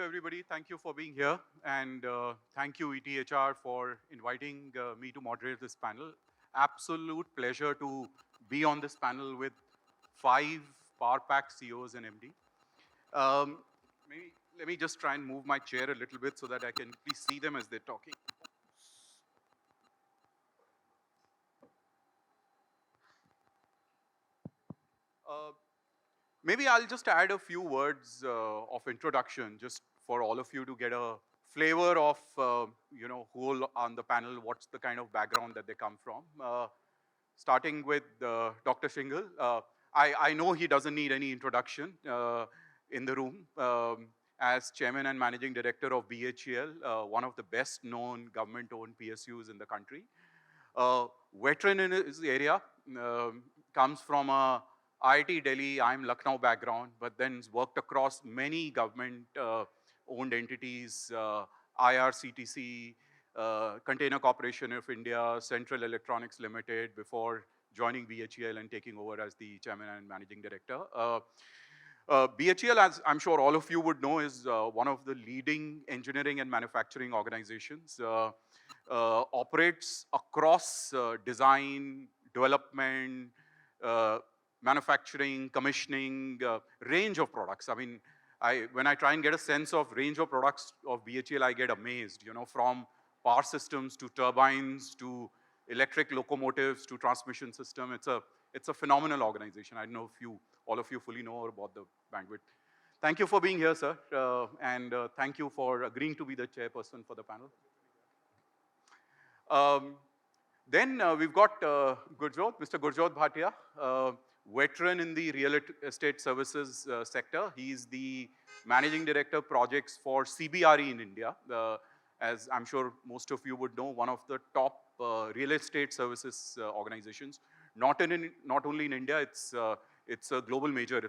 everybody. Thank you for being here. And thank you, ETHR, for inviting me to moderate this panel. Absolute pleasure to be on this panel with 5 Power Pack CEOs and MD. Maybe let me just try and move my chair a little bit so that I can please see them as they're talking. Uh, Maybe I'll just add a few words of introduction just for all of you to get a flavor of, who on the panel, what's the kind of background that they come from. Starting with Dr. Shingle. I know he doesn't need any introduction in the room. As Chairman and Managing Director of BHEL, one of the best known government-owned PSUs in the country. Veteran in his area, comes from a IIT Delhi, I'm Lucknow background, but then worked across many government-owned entities, IRCTC, Container Corporation of India, Central Electronics Limited, before joining BHEL and taking over as the Chairman and Managing Director. BHEL, as I'm sure all of you would know, is one of the leading engineering and manufacturing organizations. Operates across design, development, manufacturing, commissioning, range of products. I mean, when I try and get a sense of range of products of BHEL, I get amazed, from power systems to turbines to electric locomotives to transmission system. It's a phenomenal organization. I don't know if all of you fully know about the bandwidth. Thank you for being here, sir, and thank you for agreeing to be the chairperson for the panel. Then we've got Mr. Gurjot Bhatia, veteran in the real estate services sector. He's the Managing Director projects for CBRE in India. As I'm sure most of you would know, one of the top real estate services organizations. Not only in India, it's a global major.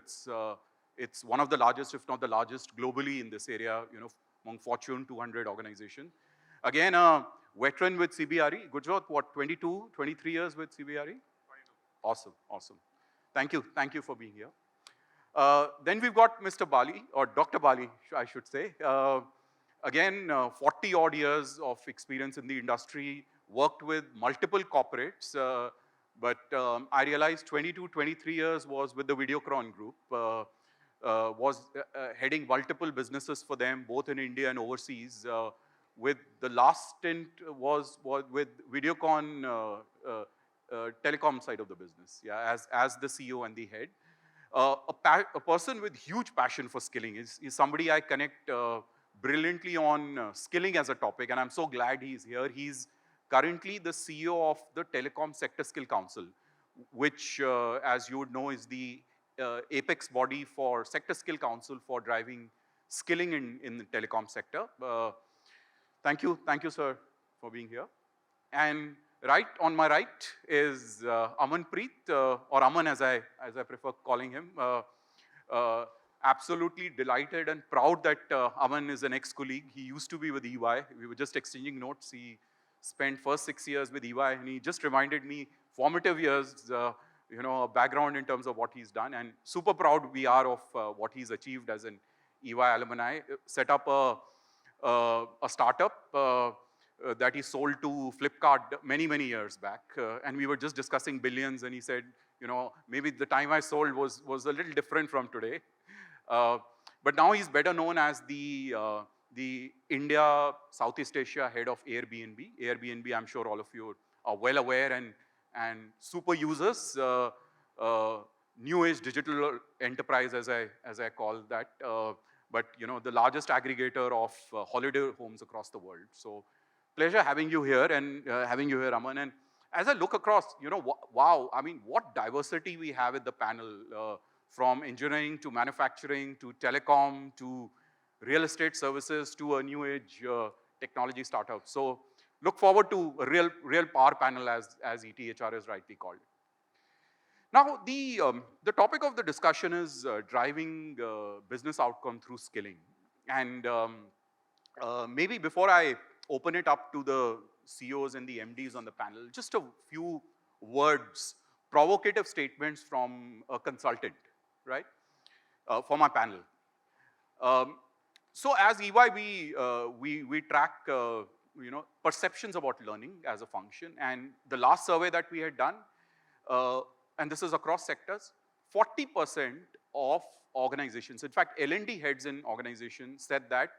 It's one of the largest, if not the largest, globally in this area. Among Fortune 200 organization. Again, veteran with CBRE. Gurjot, what, 22, 23 years with CBRE? 22. Awesome. Thank you for being here. Then we've got Mr. Bali, or Dr. Bali, I should say. Again, 40 odd years of experience in the industry, worked with multiple corporates, but I realized 22, 23 years was with the Videocron group, was heading multiple businesses for them, both in India and overseas. With the last stint was with Videocon telecom side of the business, as the CEO and the head. A person with huge passion for skilling is somebody I connect brilliantly on skilling as a topic, and I'm so glad he's here. He's currently the CEO of the Telecom Sector Skill Council, which, as you would know, is the apex body for Sector Skill Council for driving skilling in the telecom sector. Thank you, sir, for being here. And right on my right is Aman Preet, or Aman as I prefer calling him. Absolutely delighted and proud that Aman is an ex-colleague. He used to be with EY. We were just exchanging notes. He spent first 6 years with EY, and he just reminded me formative years, a background in terms of what he's done. And super proud we are of what he's achieved as an EY alumni. Set up a startup that he sold to Flipkart many years back. And we were just discussing billions, and he said, maybe the time I sold was a little different from today. But now he's better known as the India, Southeast Asia head of Airbnb. Airbnb, I'm sure all of you are well aware and super users. New age digital enterprise, as I call that. But the largest aggregator of holiday homes across the world. So pleasure having you here and having you here, Aman. And as I look across, wow, I mean, what diversity we have at the panel, from engineering to manufacturing to telecom to real estate services to a new age technology startup. So look forward to a real power panel, as ETHR is rightly called. Now, the topic of the discussion is driving business outcome through skilling. And maybe before I open it up to the CEOs and the MDs on the panel, just a few words, provocative statements from a consultant, right, for my panel. So as EY, we track perceptions about learning as a function. And the last survey that we had done, and this is across sectors, 40% of organizations, in fact, L&D heads in organizations said that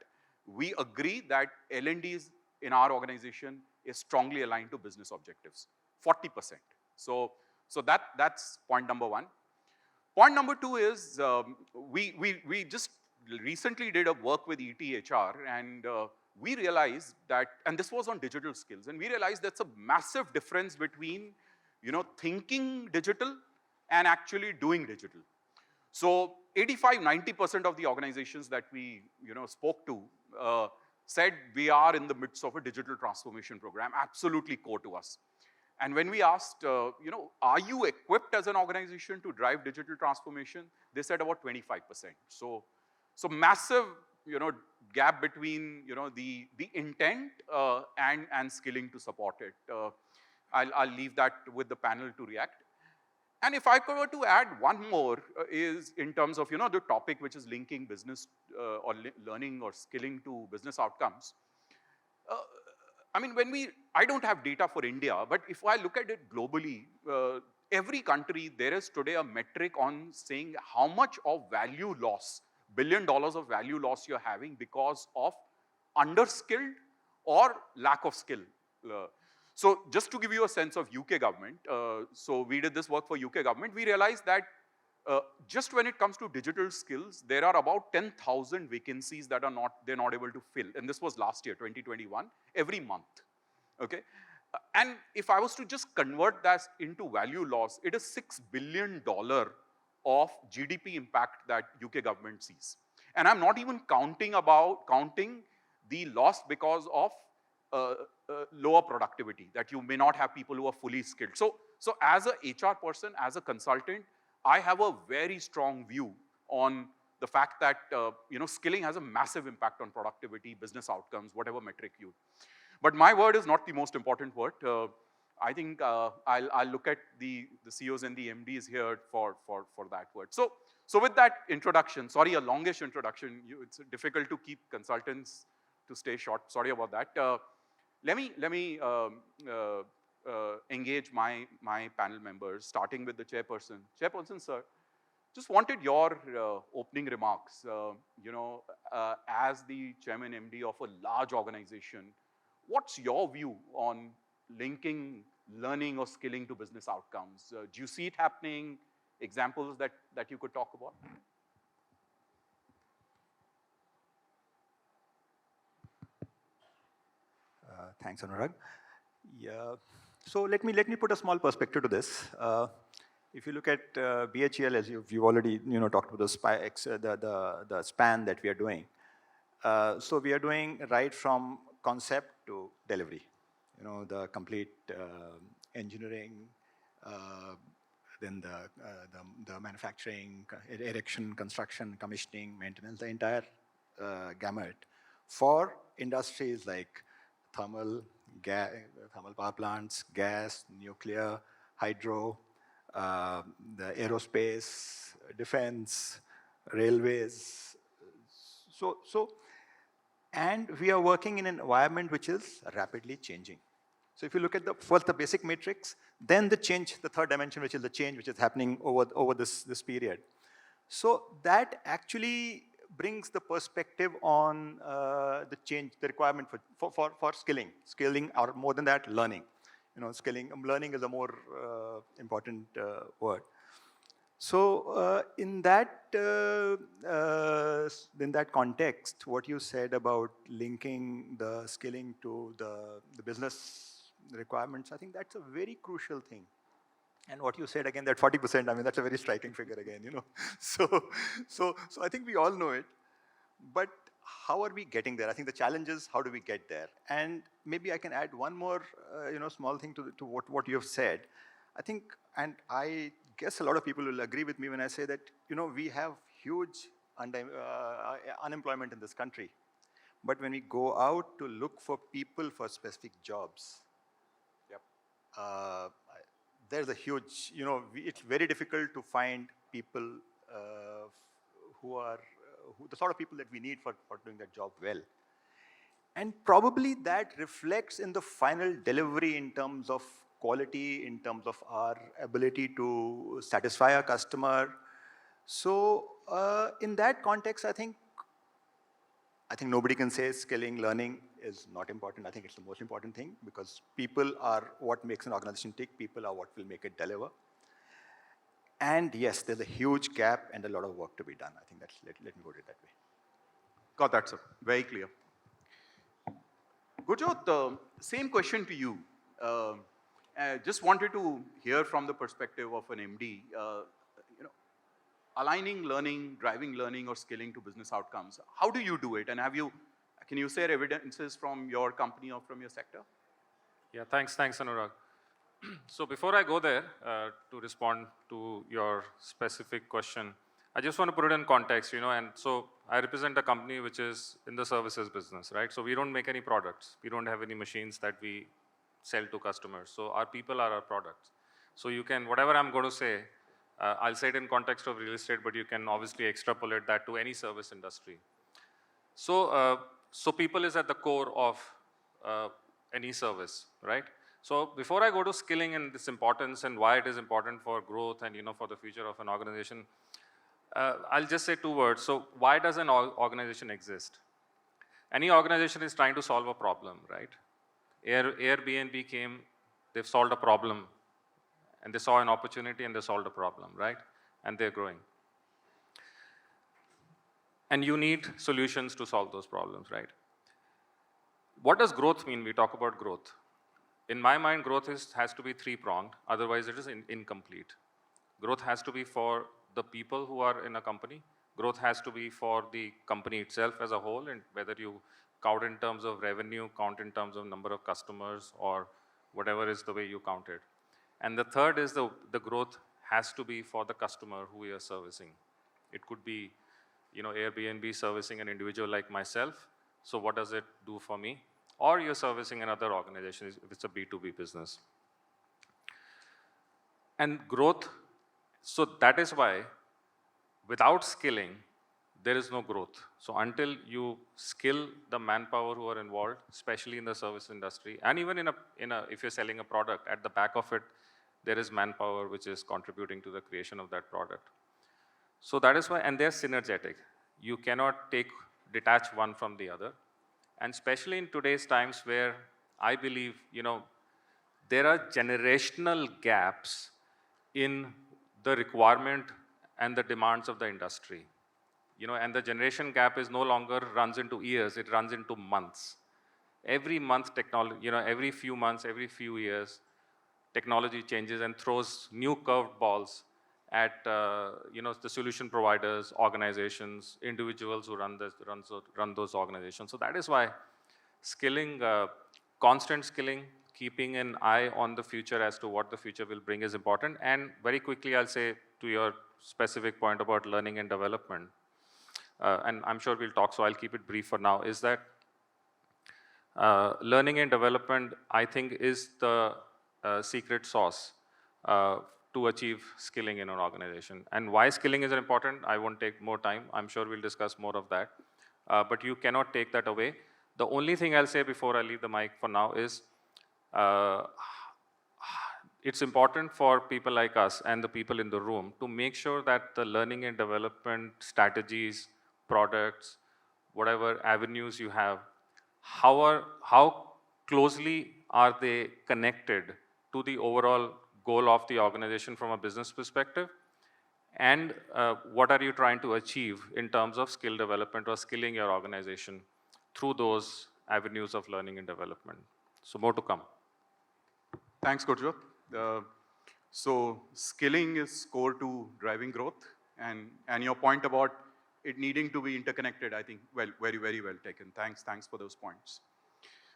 we agree that L&D in our organization is strongly aligned to business objectives. 40%. So that's point number one. Point number two is we just recently did a work with ETHR, and we realized that, and this was on digital skills, and we realized that's a massive difference between thinking digital and actually doing digital. So 85–90% of the organizations that we spoke to said we are in the midst of a digital transformation program, absolutely core to us. And when we asked, are you equipped as an organization to drive digital transformation? They said about 25%. So massive, gap between, the intent and skilling to support it. I'll leave that with the panel to react. And if I were to add one more, is in terms of, the topic which is linking business or learning or skilling to business outcomes. I mean, I don't have data for India, but if I look at it globally, every country, there is today a metric on saying how much of value loss, $1 billion of value loss you're having because of underskilled or lack of skill. So just to give you a sense of UK government, so we did this work for UK government, we realized that just when it comes to digital skills, there are about 10,000 vacancies that they're not able to fill. And this was last year, 2021, every month, okay? And if I was to just convert that into value loss, it is $6 billion of GDP impact that UK government sees. And I'm not even counting the loss because of lower productivity, that you may not have people who are fully skilled. So as a HR person, as a consultant, I have a very strong view on the fact that skilling has a massive impact on productivity, business outcomes, whatever metric you. But my word is not the most important word. I think I'll look at the CEOs and the MDs here for that word. So with that introduction, sorry, a longish introduction. It's difficult to keep consultants to stay short. Sorry about that. Let me engage my panel members, starting with the chairperson. Chairperson, sir, just wanted your opening remarks. As the chairman MD of a large organization, what's your view on linking learning or skilling to business outcomes? Do you see it happening? Examples that you could talk about? Thanks, Anurag. Yeah. So let me put a small perspective to this. If you look at BHEL, as you've already talked about the span that we are doing. So we are doing right from concept to delivery. The complete engineering, then the manufacturing, erection, construction, commissioning, maintenance, the entire gamut for industries like thermal power plants, gas, nuclear, hydro, the aerospace, defense, railways. And we are working in an environment which is rapidly changing. So if you look at first the basic matrix, then the third dimension, which is the change which is happening over this period. So that actually brings the perspective on the change, the requirement for skilling, or more than that, learning. Learning is a more important word. So in that context, what you said about linking the skilling to the business requirements, I think that's a very crucial thing. And what you said again, that 40%, I mean, that's a very striking figure again, So I think we all know it, but how are we getting there? I think the challenge is, how do we get there? And maybe I can add one more, small thing to what you have said. I think, and I guess a lot of people will agree with me when I say that, we have huge unemployment in this country. But when we go out to look for people for specific jobs, there's a huge, it's very difficult to find people who are the sort of people that we need for doing that job well. And probably that reflects in the final delivery in terms of quality, in terms of our ability to satisfy our customer. So in that context, I think nobody can say skilling, learning is not important. I think it's the most important thing because people are what makes an organization tick. People are what will make it deliver. And yes, there's a huge gap and a lot of work to be done. I think let me put it that way. Got that, sir. Very clear. Gurjot, same question to you. Just wanted to hear from the perspective of an MD. Aligning learning, driving learning or skilling to business outcomes. How do you do it? And can you share evidences from your company or from your sector? Yeah, thanks, Anurag. So before I go there to respond to your specific question, I just want to put it in context, and so I represent a company which is in the services business, right? So we don't make any products. We don't have any machines that we sell to customers. So our people are our products. So you can, whatever I'm going to say, I'll say it in context of real estate, but you can obviously extrapolate that to any service industry. So, so people is at the core of any service, right? So before I go to skilling and this importance and why it is important for growth and for the future of an organization, I'll just say two words. So why does an organization exist? Any organization is trying to solve a problem, right? Airbnb came, they've solved a problem, and they saw an opportunity and they solved a problem, right? And they're growing. And you need solutions to solve those problems, right? What does growth mean? We talk about growth. In my mind, growth has to be three-pronged, otherwise it is incomplete. Growth has to be for the people who are in a company. Growth has to be for the company itself as a whole, and whether you count in terms of revenue, count in terms of number of customers, or whatever is the way you count it. And the third is the growth has to be for the customer who we are servicing. It could be, Airbnb servicing an individual like myself. So what does it do for me? Or you're servicing another organization if it's a B2B business. And growth, so that is why without skilling, there is no growth. So until you skill the manpower who are involved, especially in the service industry, and even if you're selling a product, at the back of it, there is manpower which is contributing to the creation of that product. So that is why, and they're synergetic. You cannot detach one from the other. And especially in today's times where I believe, there are generational gaps in the requirement and the demands of the industry. And the generation gap is no longer runs into years, it runs into months. Every month technology, every few months, every few years, technology changes and throws new curved balls at the solution providers, organizations, individuals who run those organizations. So that is why skilling, constant skilling, keeping an eye on the future as to what the future will bring is important. And very quickly, I'll say to your specific point about learning and development, and I'm sure we'll talk, so I'll keep it brief for now, is that learning and development, I think, is the secret sauce to achieve skilling in an organization. And why skilling is important, I won't take more time. I'm sure we'll discuss more of that. But you cannot take that away. The only thing I'll say before I leave the mic for now is it's important for people like us and the people in the room to make sure that the learning and development strategies, products, whatever avenues you have, how closely are they connected to the overall goal of the organization from a business perspective, and what are you trying to achieve in terms of skill development or skilling your organization through those avenues of learning and development. So more to come. Thanks, Gurjot. So skilling is core to driving growth, and your point about it needing to be interconnected, I think, well, very, very well taken. Thanks for those points.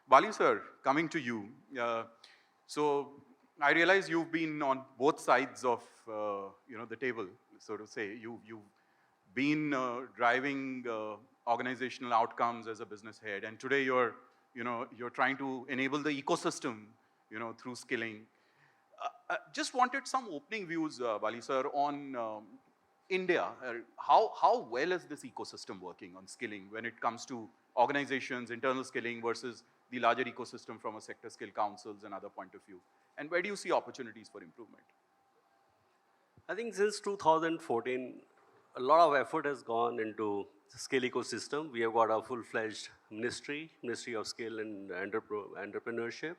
Bali sir, coming to you. So I realize you've been on both sides of the table, so to say. You've been driving organizational outcomes as a business head, and today you're trying to enable the ecosystem, through skilling. Just wanted some opening views, Bali sir, on India, how well is this ecosystem working on skilling when it comes to organizations, internal skilling versus the larger ecosystem from a sector skill councils and other point of view? And where do you see opportunities for improvement? I think since 2014, a lot of effort has gone into the skill ecosystem. We have got a full-fledged Ministry of Skill and Entrepreneurship.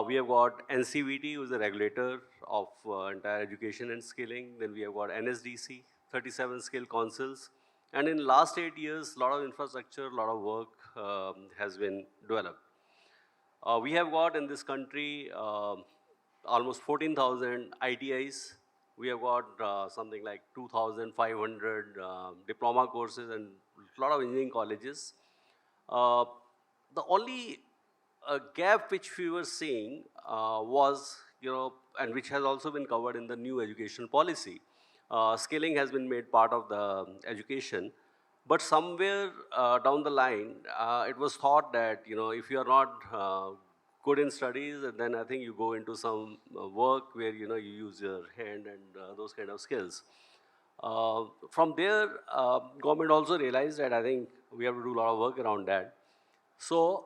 We have got NCVT, who is the regulator of entire education and skilling. Then we have got NSDC, 37 skill councils. And in last 8 years, a lot of infrastructure, a lot of work has been developed. We have got in this country almost 14,000 ITIs. We have got something like 2,500 diploma courses and a lot of engineering colleges. The only gap which we were seeing was, and which has also been covered in the new education policy. Skilling has been made part of the education. But somewhere down the line, it was thought that, if you are not good in studies, then I think you go into some work where, you use your hand and those kind of skills. From there, government also realized that I think we have to do a lot of work around that. So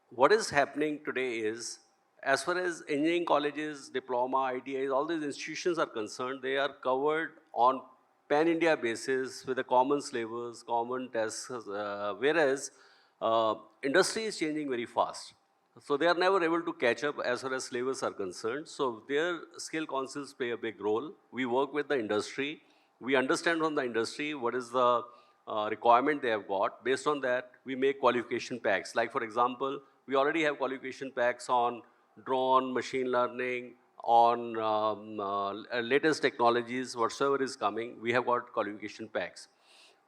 what is happening today is, as far as engineering colleges, diploma, ITIs, all these institutions are concerned, they are covered on pan-India basis with a common syllabus, common tests, whereas industry is changing very fast. So they are never able to catch up as far as syllabus are concerned. So their skill councils play a big role. We work with the industry. We understand from the industry what is the requirement they have got. Based on that, we make qualification packs. Like for example, we already have qualification packs on drone, machine learning, on latest technologies, whatsoever is coming, we have got qualification packs.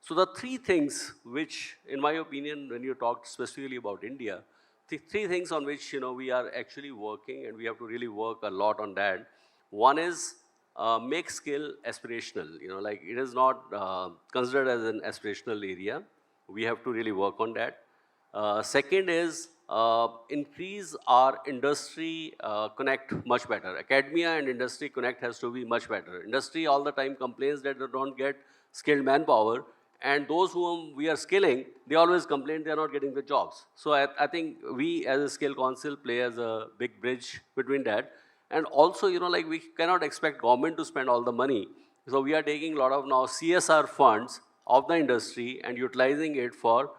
So the three things which, in my opinion, when you talked specifically about India, the three things on which we are actually working, and we have to really work a lot on that. One is make skill aspirational. Like it is not considered as an aspirational area. We have to really work on that. Second is increase our industry connect much better. Academia and industry connect has to be much better. Industry all the time complains that they don't get skilled manpower, and those whom we are skilling, they always complain they are not getting the jobs. So I think we as a skill council play as a big bridge between that. And also, like we cannot expect government to spend all the money. So we are taking a lot of now CSR funds of the industry and utilizing it for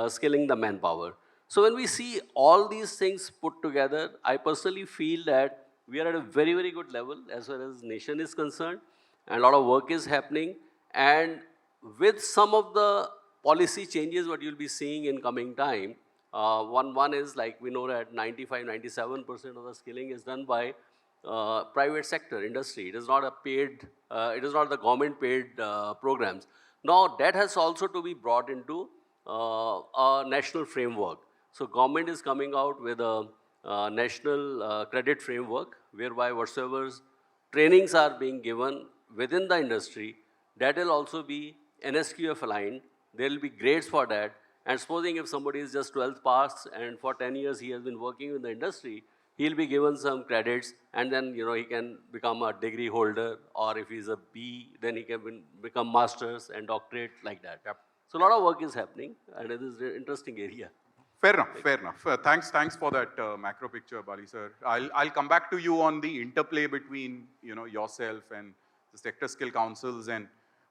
skilling the manpower. So when we see all these things put together, I personally feel that we are at a very, very good level as far as nation is concerned, and a lot of work is happening. And with some of the policy changes, what you'll be seeing in coming time, one is like we know that 95, 97% of the skilling is done by private sector industry. It is not a paid, it is not the government paid programs. Now that has also to be brought into a national framework. So government is coming out with a national credit framework whereby whatsoever trainings are being given within the industry, that will also be NSQF aligned. There will be grades for that. And supposing if somebody is just 12th pass and for 10 years he has been working in the industry, he'll be given some credits, and then he can become a degree holder, or if he's a B, then he can become masters and doctorate like that. Yep. So a lot of work is happening, and it is an interesting area. Fair enough, fair enough. Thanks for that macro picture, Bali sir. I'll come back to you on the interplay between yourself and the sector skill councils and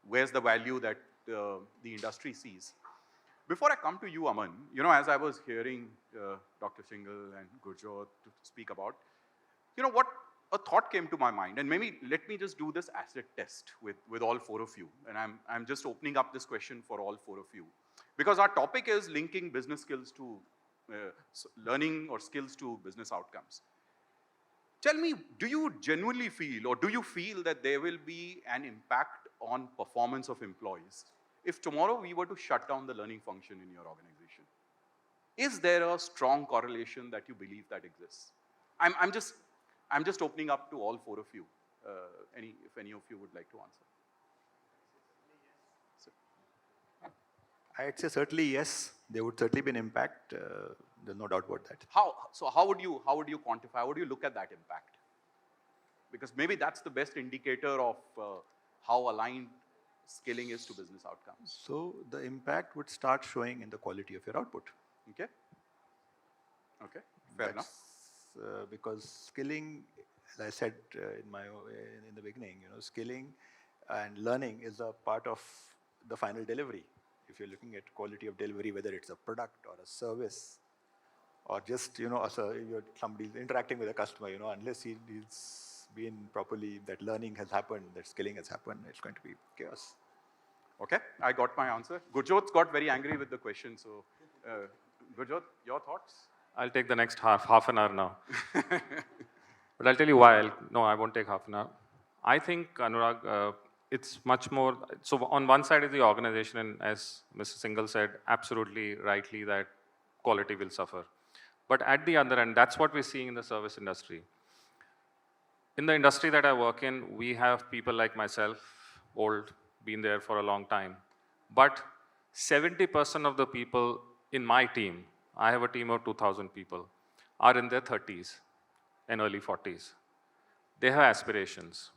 where's the value that the industry sees. Before I come to you, Aman, as I was hearing Dr. Shingle and Gurjot to speak about, what a thought came to my mind, and maybe let me just do this acid test with all four of you, and I'm just opening up this question for all four of you. Because our topic is linking business skills to learning or skills to business outcomes. Tell me, do you genuinely feel, or do you feel that there will be an impact on performance of employees if tomorrow we were to shut down the learning function in your organization? Is there a strong correlation that you believe that exists? I'm just opening up to all four of you. If any of you would like to answer. I'd say certainly yes. There would certainly be an impact. There's no doubt about that. How would you quantify? How would you look at that impact? Because maybe that's the best indicator of how aligned skilling is to business outcomes. So the impact would start showing in the quality of your output. Okay? Okay, fair enough. Because skilling, as I said in the beginning, skilling and learning is a part of the final delivery. If you're looking at quality of delivery, whether it's a product or a service, or just somebody's interacting with a customer, unless he's been properly, that learning has happened, that skilling has happened, it's going to be chaos. Okay, I got my answer. Gurjot got very angry with the question, so Gurjot, your thoughts? I'll take the next half an hour now. But I'll tell you why. No, I won't take half an hour. I think, Anurag, it's much more, so on one side is the organization, and as Mr. Singhal said, absolutely rightly that quality will suffer. But at the other end, that's what we're seeing in the service industry. In the industry that I work in, we have people like myself, old, been there for a long time. But 70% of the people in my team, I have a team of 2,000 people, are in their 30s and early 40s. They have aspirations.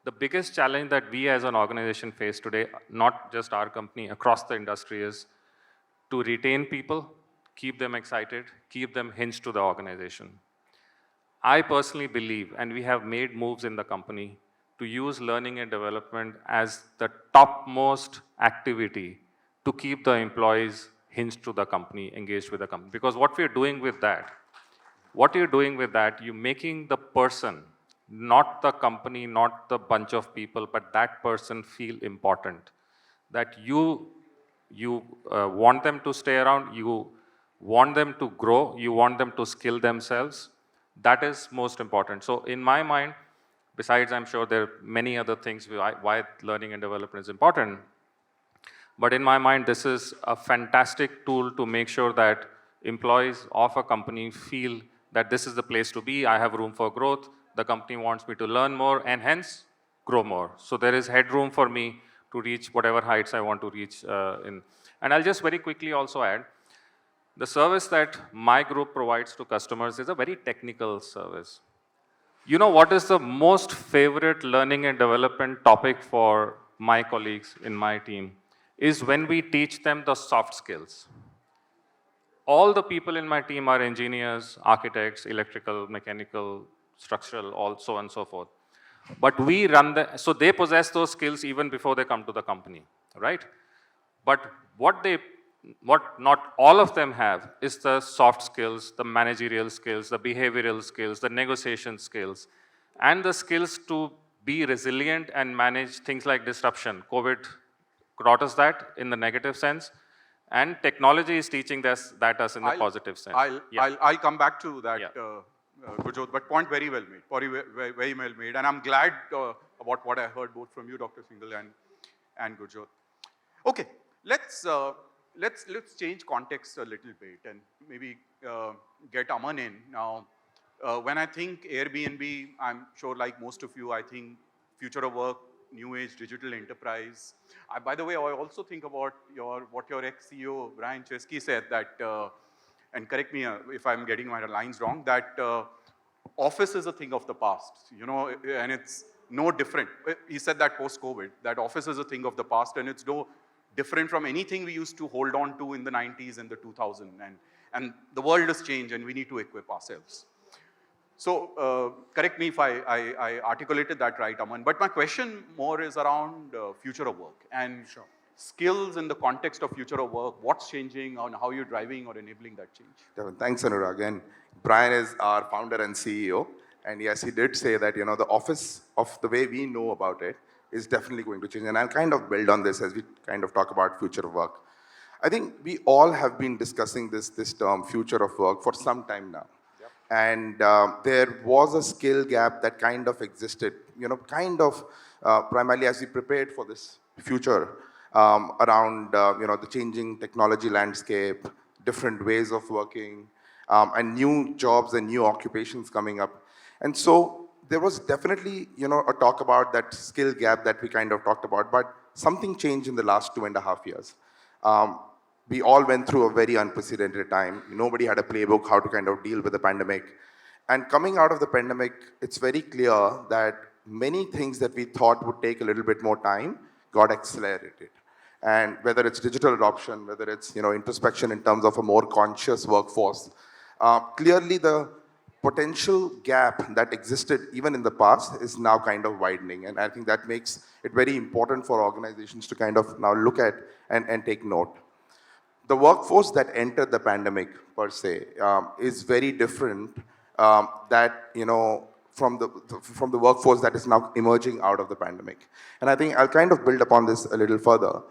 The biggest challenge that we as an organization face today, not just our company, across the industry, is to retain people, keep them excited, keep them hinged to the organization. I personally believe, and we have made moves in the company, to use learning and development as the topmost activity to keep the employees hinged to the company, engaged with the company. Because what we're doing with that, you're making the person, not the company, not the bunch of people, but that person feel important. That you want them to stay around, you want them to grow, you want them to skill themselves. That is most important. So in my mind, besides, I'm sure there are many other things why learning and development is important. But in my mind, this is a fantastic tool to make sure that employees of a company feel that this is the place to be, I have room for growth, the company wants me to learn more and hence grow more. So there is headroom for me to reach whatever heights I want to reach in. And I'll just very quickly also add, the service that my group provides to customers is a very technical service. You know what is the most favorite learning and development topic for my colleagues in my team? Is when we teach them the soft skills. All the people in my team are engineers, architects, electrical, mechanical, structural, all so on and so forth. But we run so they possess those skills even before they come to the company, right? But what not all of them have is the soft skills, the managerial skills, the behavioral skills, the negotiation skills, and the skills to be resilient and manage things like disruption. COVID taught us that in the negative sense, and technology is teaching us that in the positive sense. I'll come back to that, Yeah. Gurjot, but point very well made, very well made, and I'm glad about what I heard both from you, Dr. Singhal, and Gurjot. Okay, let's change context a little bit and maybe get Aman in now. When I think Airbnb, I'm sure like most of you, I think future of work, new age digital enterprise. By the way, I also think about what your ex-CEO Brian Chesky said that, and correct me if I'm getting my lines wrong, that office is a thing of the past, and it's no different. He said that post-COVID, that office is a thing of the past, and it's no different from anything we used to hold on to in the 90s and the 2000s. And the world has changed, and we need to equip ourselves. So correct me if I articulated that right, Aman. But my question more is around future of work and skills in the context of future of work. What's changing and how you're driving or enabling that change? Devin, thanks, Anurag. And Brian is our founder and CEO. And yes, he did say that, the office of the way we know about it is definitely going to change. And I'll kind of build on this as we kind of talk about future of work. I think we all have been discussing this term, future of work, for some time now. And there was a skill gap that kind of existed, primarily as we prepared for this future around, the changing technology landscape, different ways of working, and new jobs and new occupations coming up. And so there was definitely, a talk about that skill gap that we kind of talked about, but something changed in the last 2.5 years. We all went through a very unprecedented time. Nobody had a playbook how to kind of deal with the pandemic. And coming out of the pandemic, it's very clear that many things that we thought would take a little bit more time got accelerated. And whether it's digital adoption, whether it's introspection in terms of a more conscious workforce, clearly the potential gap that existed even in the past is now kind of widening. And I think that makes it very important for organizations to kind of now look at and take note. The workforce that entered the pandemic per se is very different from the workforce that is now emerging out of the pandemic. And I think I'll kind of build upon this a little further.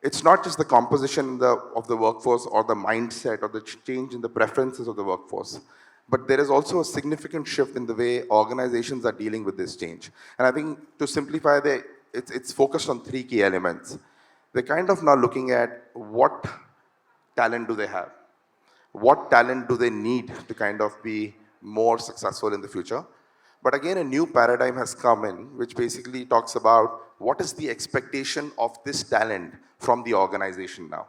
It's not just the composition of the workforce or the mindset or the change in the preferences of the workforce, but there is also a significant shift in the way organizations are dealing with this change. And I think to simplify, it's focused on three key elements. They're kind of now looking at what talent do they have? What talent do they need to kind of be more successful in the future? But again, a new paradigm has come in, which basically talks about what is the expectation of this talent from the organization now.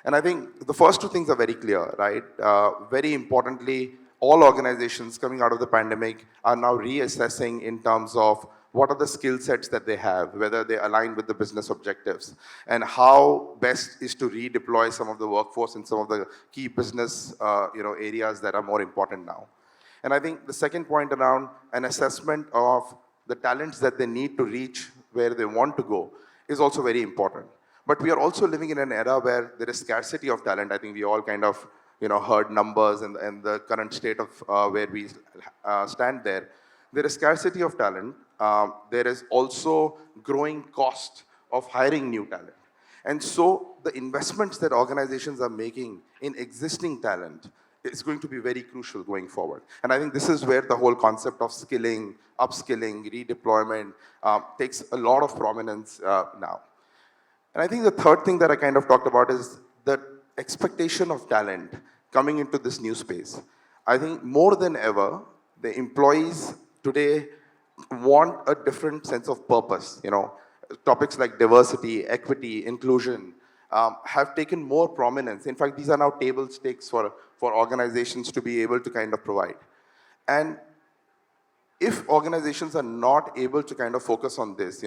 And I think the first two things are very clear, right? Very importantly, all organizations coming out of the pandemic are now reassessing in terms of what are the skill sets that they have, whether they align with the business objectives, and how best is to redeploy some of the workforce in some of the key business areas that are more important now. And I think the second point around an assessment of the talents that they need to reach where they want to go is also very important. But we are also living in an era where there is scarcity of talent. I think we all kind of heard numbers and the current state of where we stand there. There is scarcity of talent. There is also growing cost of hiring new talent. And so the investments that organizations are making in existing talent is going to be very crucial going forward. And I think this is where the whole concept of skilling, upskilling, redeployment takes a lot of prominence now. And I think the third thing that I kind of talked about is the expectation of talent coming into this new space. I think more than ever, the employees today want a different sense of purpose. Topics like diversity, equity, inclusion have taken more prominence. In fact, these are now table stakes for organizations to be able to kind of provide. And if organizations are not able to kind of focus on this,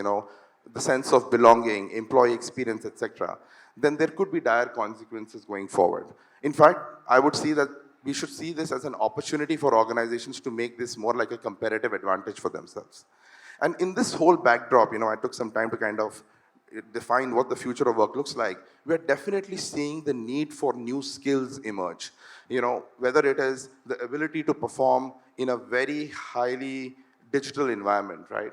the sense of belonging, employee experience, etc., then there could be dire consequences going forward. In fact, I would see that we should see this as an opportunity for organizations to make this more like a competitive advantage for themselves. And in this whole backdrop, I took some time to kind of define what the future of work looks like. We're definitely seeing the need for new skills emerge. Whether it is the ability to perform in a very highly digital environment, right?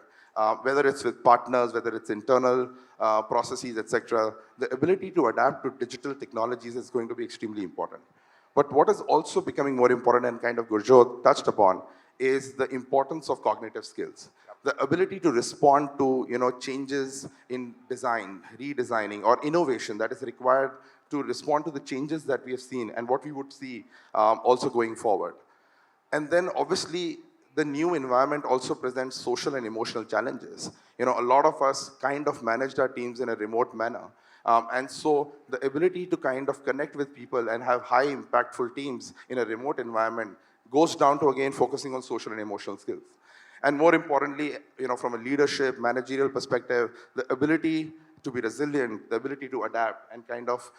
Whether it's with partners, whether it's internal processes, etc., the ability to adapt to digital technologies is going to be extremely important. But what is also becoming more important, and kind of Gurjot touched upon, is the importance of cognitive skills. The ability to respond to changes in design, redesigning, or innovation that is required to respond to the changes that we have seen and what we would see also going forward. And then obviously, the new environment also presents social and emotional challenges. A lot of us kind of managed our teams in a remote manner. And so the ability to kind of connect with people and have high impactful teams in a remote environment goes down to, again, focusing on social and emotional skills. And more importantly, from a leadership, managerial perspective, the ability to be resilient, the ability to adapt and kind of,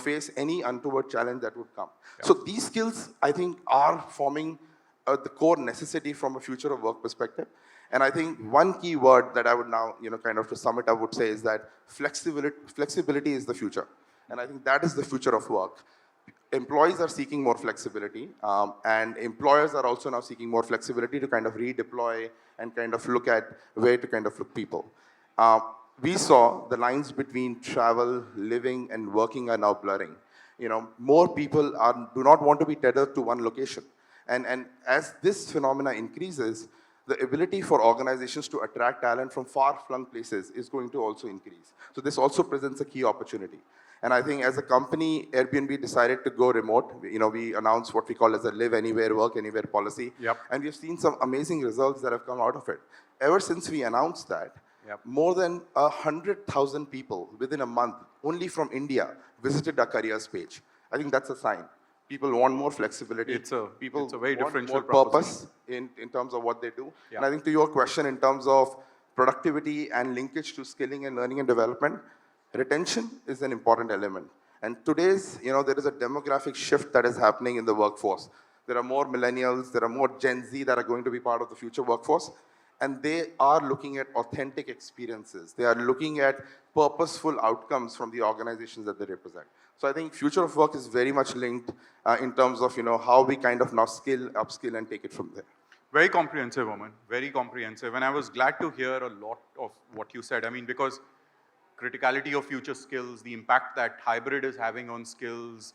face any untoward challenge that would come. Yeah. So these skills, I think, are forming the core necessity from a future of work perspective. And I think one key word that I would now, kind of to sum it up, would say is that flexibility is the future. And I think that is the future of work. Employees are seeking more flexibility, and employers are also now seeking more flexibility to kind of redeploy and kind of look at where to kind of look people. We saw the lines between travel, living, and working are now blurring. More people do not want to be tethered to one location. And as this phenomena increases, the ability for organizations to attract talent from far-flung places is going to also increase. So this also presents a key opportunity. And I think as a company, Airbnb decided to go remote. We announced what we call as a live anywhere, work anywhere policy. Yep. And we've seen some amazing results that have come out of it. Ever since we announced that, yep, more than 100,000 people within a month, only from India, visited our careers page. I think that's a sign. People want more flexibility. It's a very want differential more purpose in terms of what they do. Yeah. And I think to your question in terms of productivity and linkage to skilling and learning and development, retention is an important element. And today's, there is a demographic shift that is happening in the workforce. There are more millennials, there are more Gen Z that are going to be part of the future workforce, and they are looking at authentic experiences. They are looking at purposeful outcomes from the organizations that they represent. So I think future of work is very much linked in terms of, how we kind of now skill, upskill, and take it from there. Very comprehensive, Aman. Very comprehensive. And I was glad to hear a lot of what you said. I mean, because criticality of future skills, the impact that hybrid is having on skills.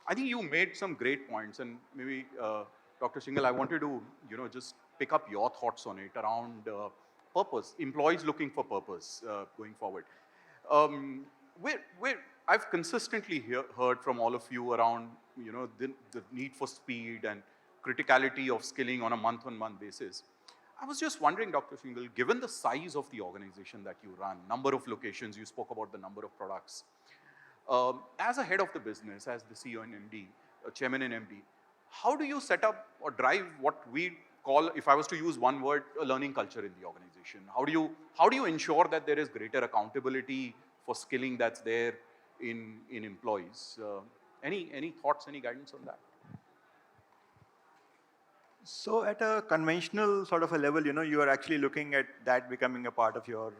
I think you made some great points. And maybe, Dr. Shingal, I wanted to, just pick up your thoughts on it around purpose, employees looking for purpose going forward. I've consistently heard from all of you around, the need for speed and criticality of skilling on a month-on-month basis. I was just wondering, Dr. Shingal, given the size of the organization that you run, number of locations, you spoke about the number of products. As a head of the business, as the CEO and MD, chairman and MD, how do you set up or drive what we call, if I was to use one word, a learning culture in the organization? How do you ensure that there is greater accountability for skilling that's there in employees? Any thoughts, any guidance on that? So at a conventional sort of a level, you are actually looking at that becoming a part of your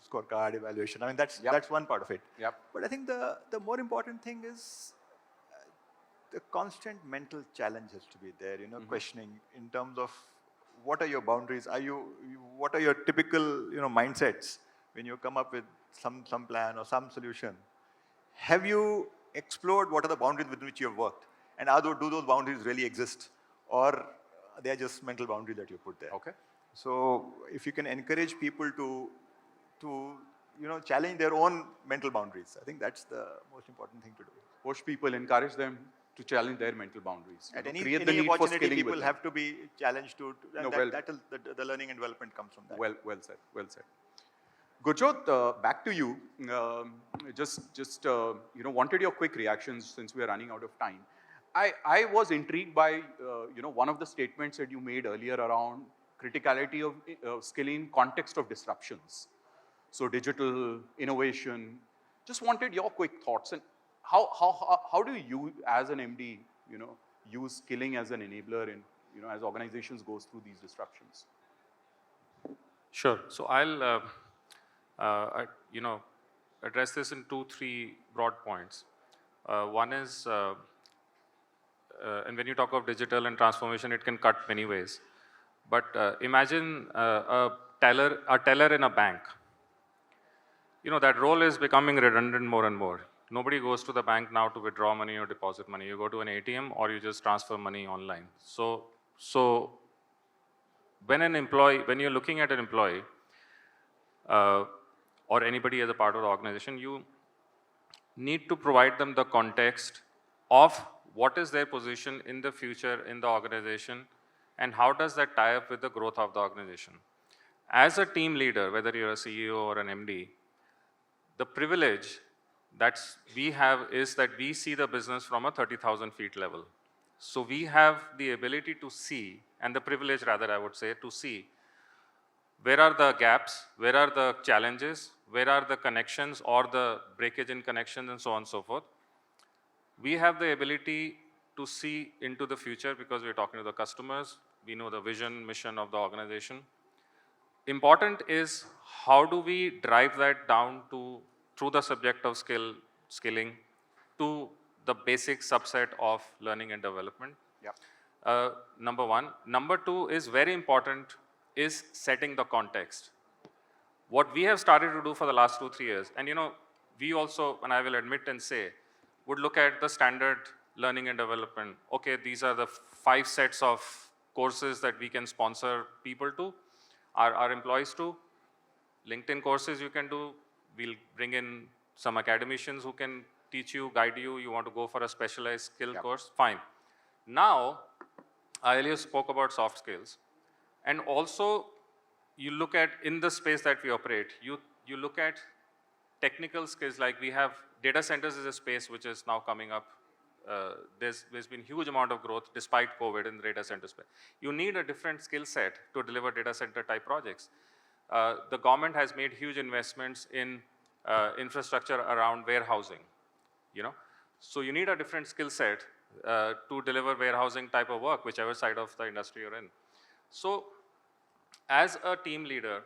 scorecard evaluation. I mean, that's one part of it. Yep. But I think the more important thing is the constant mental challenge has to be there, questioning in terms of what are your boundaries? What are your typical, mindsets when you come up with some plan or some solution? Have you explored what are the boundaries within which you have worked? And do those boundaries really exist? Or they are just mental boundaries that you put there? Okay. So if you can encourage people to challenge their own mental boundaries, I think that's the most important thing to do. Push people, encourage them to challenge their mental boundaries. At any create the need for opportunity, skilling people with have to be challenged and No, the learning and development comes from that. Well said, well said. Gurjot, back to you. Wanted your quick reactions since we are running out of time. I was intrigued by, one of the statements that you made earlier around criticality of skilling context of disruptions. So digital innovation. Just wanted your quick thoughts. And how do you, as an MD, use skilling as an enabler in, as organizations goes through these disruptions? Sure. So I'll, address this in 2-3 broad points. One is, and when you talk of digital and transformation, it can cut many ways. But imagine a teller in a bank. That role is becoming redundant more and more. Nobody goes to the bank now to withdraw money or deposit money. You go to an ATM or you just transfer money online. So when you're looking at an employee or anybody as a part of the organization, you need to provide them the context of what is their position in the future in the organization and how does that tie up with the growth of the organization. As a team leader, whether you're a CEO or an MD, the privilege that we have is that we see the business from a 30,000 feet level. So we have the ability to see, and the privilege rather I would say, to see where are the gaps, where are the challenges, where are the connections or the breakage in connections and so on and so forth. We have the ability to see into the future because we're talking to the customers. We know the vision, mission of the organization. Important is how do we drive that down through the subject of skilling to the basic subset of learning and development. Yeah. Number one. Number two is very important is setting the context. What we have started to do for the last 2-3 years, and we also, and I will admit and say, would look at the standard learning and development. Okay, these are the 5 sets of courses that we can sponsor people to, our employees to. LinkedIn courses you can do. We'll bring in some academicians who can teach you, guide you. You want to go for a specialized skill course? Fine. Now, I earlier spoke about soft skills. And also, you look at, in the space that we operate, you look at technical skills like we have, data centers is a space which is now coming up. There's been huge amount of growth despite COVID in the data center space. You need a different skill set to deliver data center type projects. the government has made huge investments in infrastructure around warehousing, you know. So you need a different skill set to deliver warehousing type of work, whichever side of the industry you're in. So as a team leader,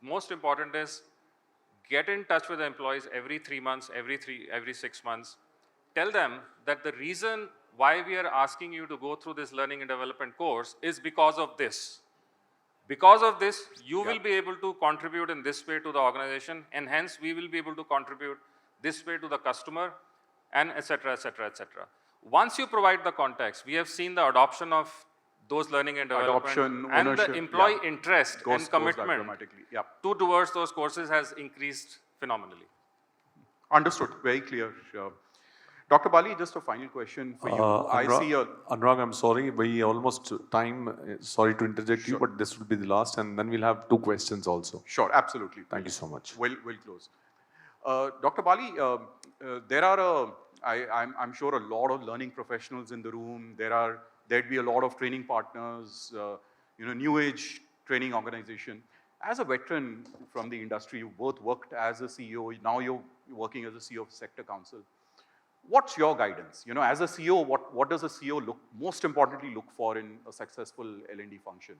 most important is get in touch with the employees every 3 months, every 6 months. Tell them that the reason why we are asking you to go through this learning and development course is because of this. Because of this, you will be able to contribute in this way to the organization, and hence we will be able to contribute this way to the customer, and et cetera, et cetera, et cetera. Once you provide the context, we have seen the adoption of those learning and development Adoption, and ownership, the employee yeah. interest Goes and back commitment dramatically. Yeah. towards those courses has increased phenomenally. Understood. Very clear. Dr. Bali, just a final question for you. I see your... Anurag, I'm sorry, we almost time, sorry to interject you, but this will be the last, and then we'll have 2 questions also. Sure, absolutely. Thank you so much. We'll close. Dr. Bali, there are, I'm sure, a lot of learning professionals in the room. There'd be a lot of training partners, new age training organization. As a veteran from the industry, you both worked as a CEO, now you're working as a CEO of Sector Council. What's your guidance? As a CEO, what does a CEO most importantly look for in a successful L&D function?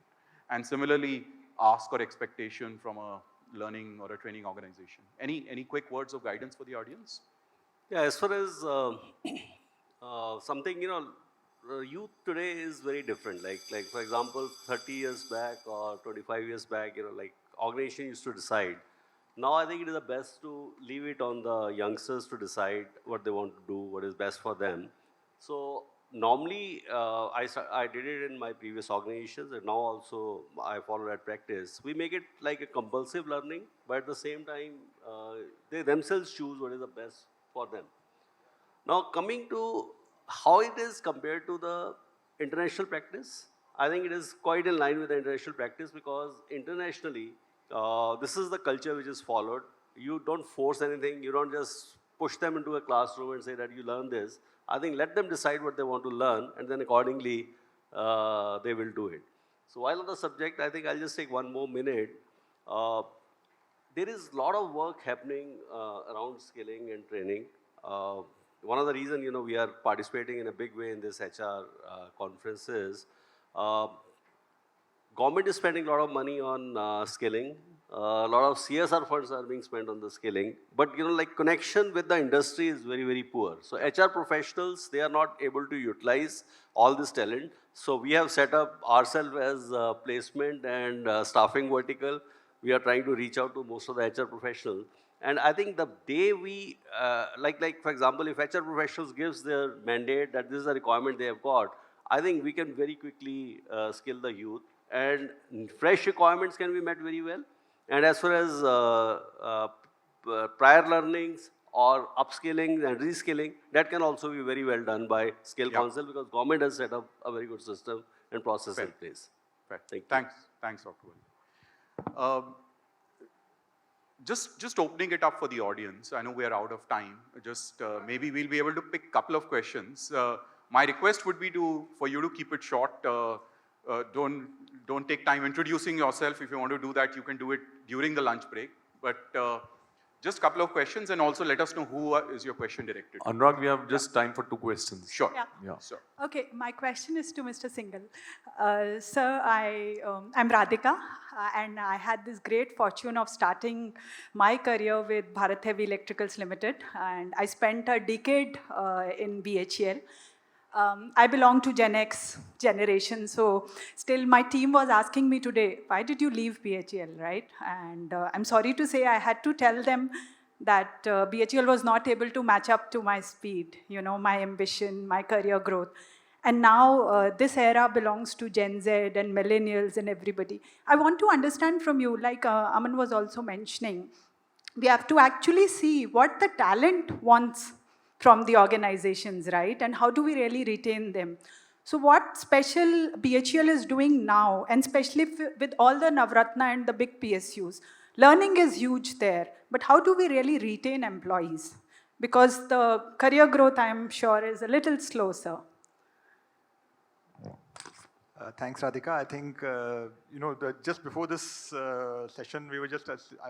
And similarly, ask or expectation from a learning or a training organization. Any quick words of guidance for the audience? Yeah, as far as something, youth today is very different. Like for example, 30 years back or 25 years back, organization used to decide. Now I think it is the best to leave it on the youngsters to decide what they want to do, what is best for them. So normally, I did it in my previous organizations, and now also I follow that practice. We make it like a compulsive learning, but at the same time, they themselves choose what is the best for them. Now coming to how it is compared to the international practice, I think it is quite in line with the international practice, because internationally, this is the culture which is followed. You don't force anything. You don't just push them into a classroom and say that you learn this. I think let them decide what they want to learn, and then accordingly, they will do it. So while on the subject, I think I'll just take 1 more minute. There is a lot of work happening around skilling and training. One of the reasons, we are participating in a big way in this HR conferences. Government is spending a lot of money on skilling. A lot of CSR funds are being spent on the skilling. But, connection with the industry is very, very poor. So HR professionals, they are not able to utilize all this talent. So we have set up ourselves as a placement and staffing vertical. We are trying to reach out to most of the HR professionals. And I think the day we, for example, if HR professionals gives their mandate that this is a requirement they have got, I think we can very quickly skill the youth. And fresh requirements can be met very well. And as far as prior learnings or upskilling and reskilling, that can also be very well done by Skill Council, because government has set up a very good system and process in place. Fair. Thank you. Thanks, Dr. Wali. Just opening it up for the audience. I know we are out of time. Just maybe we'll be able to pick a couple of questions. My request would be for you to keep it short. Don't take time introducing yourself. If you want to do that, you can do it during the lunch break. But just a couple of questions, and also let us know who is your question directed to. Anurag, we have just time for 2 questions. Sure. Yeah. Sure. Okay, my question is to Mr. Singhal. Sir, I'm Radhika, and I had this great fortune of starting my career with Bharat Heavy Electricals Limited, and I spent a decade in BHEL. I belong to Gen X generation, so still my team was asking me today, why did you leave BHEL, right? And I'm sorry to say I had to tell them that BHEL was not able to match up to my speed, my ambition, my career growth. And now this era belongs to Gen Z and millennials and everybody. I want to understand from you, like Aman was also mentioning, we have to actually see what the talent wants from the organizations, right? And how do we really retain them? So what special BHEL is doing now, and especially with all the Navratna and the big PSUs, learning is huge there, but how do we really retain employees? Because the career growth, I'm sure, is a little slow, sir. Thanks, Radhika. I think, just before this session, I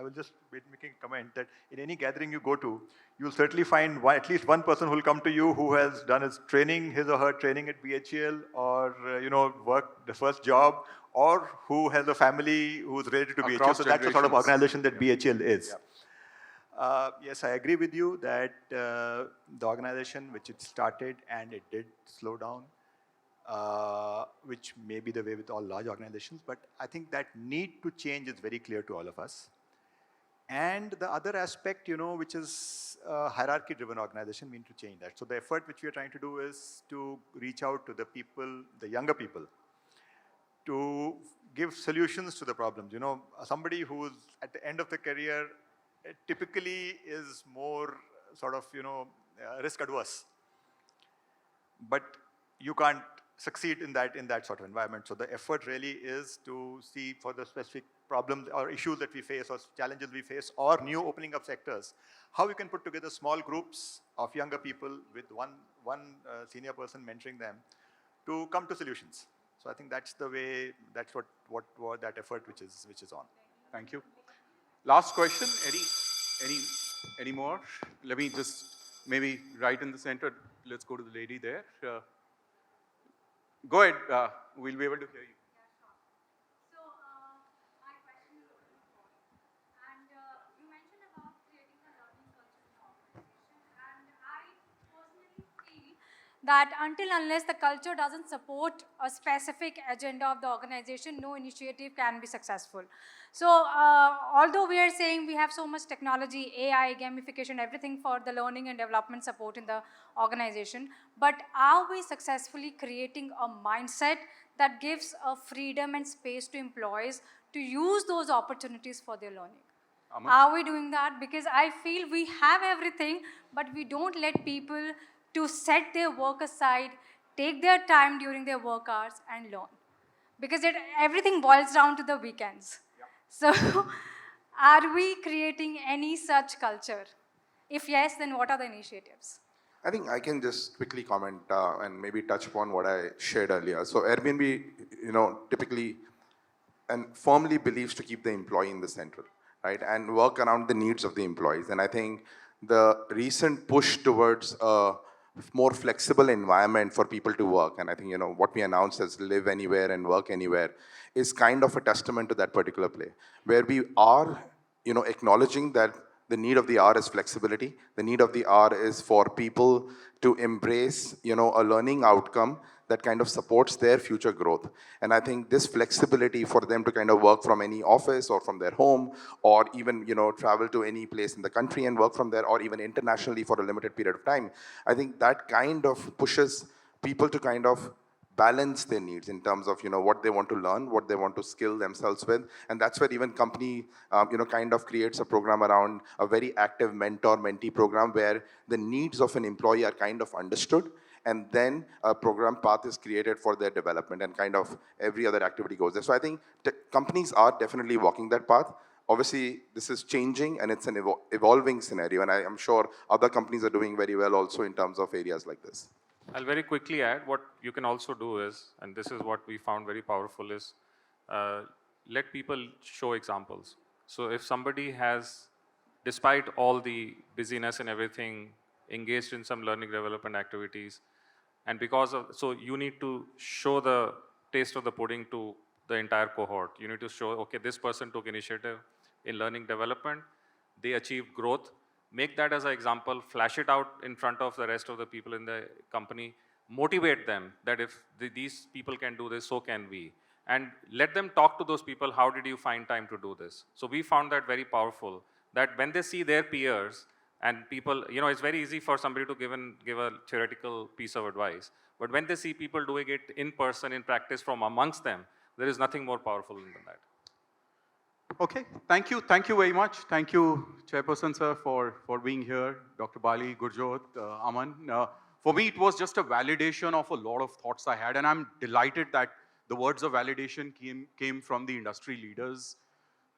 was just making a comment that in any gathering you go to, you'll certainly find at least one person who will come to you who has done his or her training at BHEL, or, worked the first job, or who has a family who's related to BHEL. Across So that's the sort of generations. organization that BHEL is. Yes, I agree with you that the organization which it started, and it did slow down, which may be the way with all large organizations, but I think that need to change is very clear to all of us. And the other aspect, which is a hierarchy-driven organization, we need to change that. So the effort which we are trying to do is to reach out to the people, the younger people, to give solutions to the problems. Somebody who's at the end of the career typically is more sort of, risk adverse. But you can't succeed in that sort of environment. So the effort really is to see for the specific problems or issues that we face or challenges we face or new opening up sectors, how we can put together small groups of younger people with one senior person mentoring them to come to solutions. So I think that's the way, that's what that effort which is on. Thank you. Last question. Any more? Let me just maybe right in the center. Let's go to the lady there. Go ahead. We'll be able to hear you. So, my question is very important. And you mentioned about creating a learning culture in the organization. And I personally feel that unless the culture doesn't support a specific agenda of the organization, no initiative can be successful. So, although we are saying we have so much technology, AI, gamification, everything for the learning and development support in the organization, but are we successfully creating a mindset that gives a freedom and space to employees to use those opportunities for their learning? Aman? Are we doing that? Because I feel we have everything, but we don't let people to set their work aside, take their time during their work hours and learn. Because everything boils down to the weekends. Yep. So, are we creating any such culture? If yes, then what are the initiatives? I think I can just quickly comment and maybe touch upon what I shared earlier. So Airbnb, typically and firmly believes to keep the employee in the center, right? And work around the needs of the employees. And I think the recent push towards a more flexible environment for people to work, and I think, what we announced as live anywhere and work anywhere is kind of a testament to that particular play, where we are, acknowledging that the need of the hour is flexibility. The need of the hour is for people to embrace, a learning outcome that kind of supports their future growth. And I think this flexibility for them to kind of work from any office or from their home, or even, travel to any place in the country and work from there, or even internationally for a limited period of time, I think that kind of pushes people to kind of balance their needs in terms of, what they want to learn, what they want to skill themselves with. And that's where even company, kind of creates a program around a very active mentor-mentee program where the needs of an employee are kind of understood. And then a program path is created for their development, and kind of every other activity goes there. So I think companies are definitely walking that path. Obviously, this is changing and it's an evolving scenario. And I am sure other companies are doing very well also in terms of areas like this. I'll very quickly add what you can also do is, and this is what we found very powerful, is let people show examples. So if somebody has, despite all the busyness and everything, engaged in some learning development activities, and so you need to show the taste of the pudding to the entire cohort. You need to show, okay, this person took initiative in learning development, they achieved growth. Make that as an example, flash it out in front of the rest of the people in the company, motivate them that if these people can do this, so can we. And let them talk to those people, how did you find time to do this? So we found that very powerful, that when they see their peers and people, it's very easy for somebody to give a theoretical piece of advice. But when they see people doing it in person, in practice from amongst them, there is nothing more powerful than that. Okay, thank you very much. Thank you, Chairperson sir, for being here, Dr. Bali, Gurjot, Aman. For me, it was just a validation of a lot of thoughts I had, and I'm delighted that the words of validation came from the industry leaders.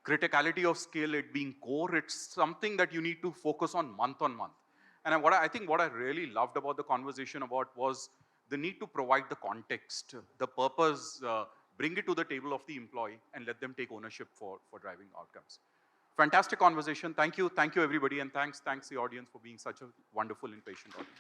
Criticality of skill, it being core, it's something that you need to focus on month. And I think what I really loved about the conversation was the need to provide the context, the purpose, bring it to the table of the employee and let them take ownership for driving outcomes. Fantastic conversation. Thank you everybody, and thanks the audience for being such a wonderful and patient audience.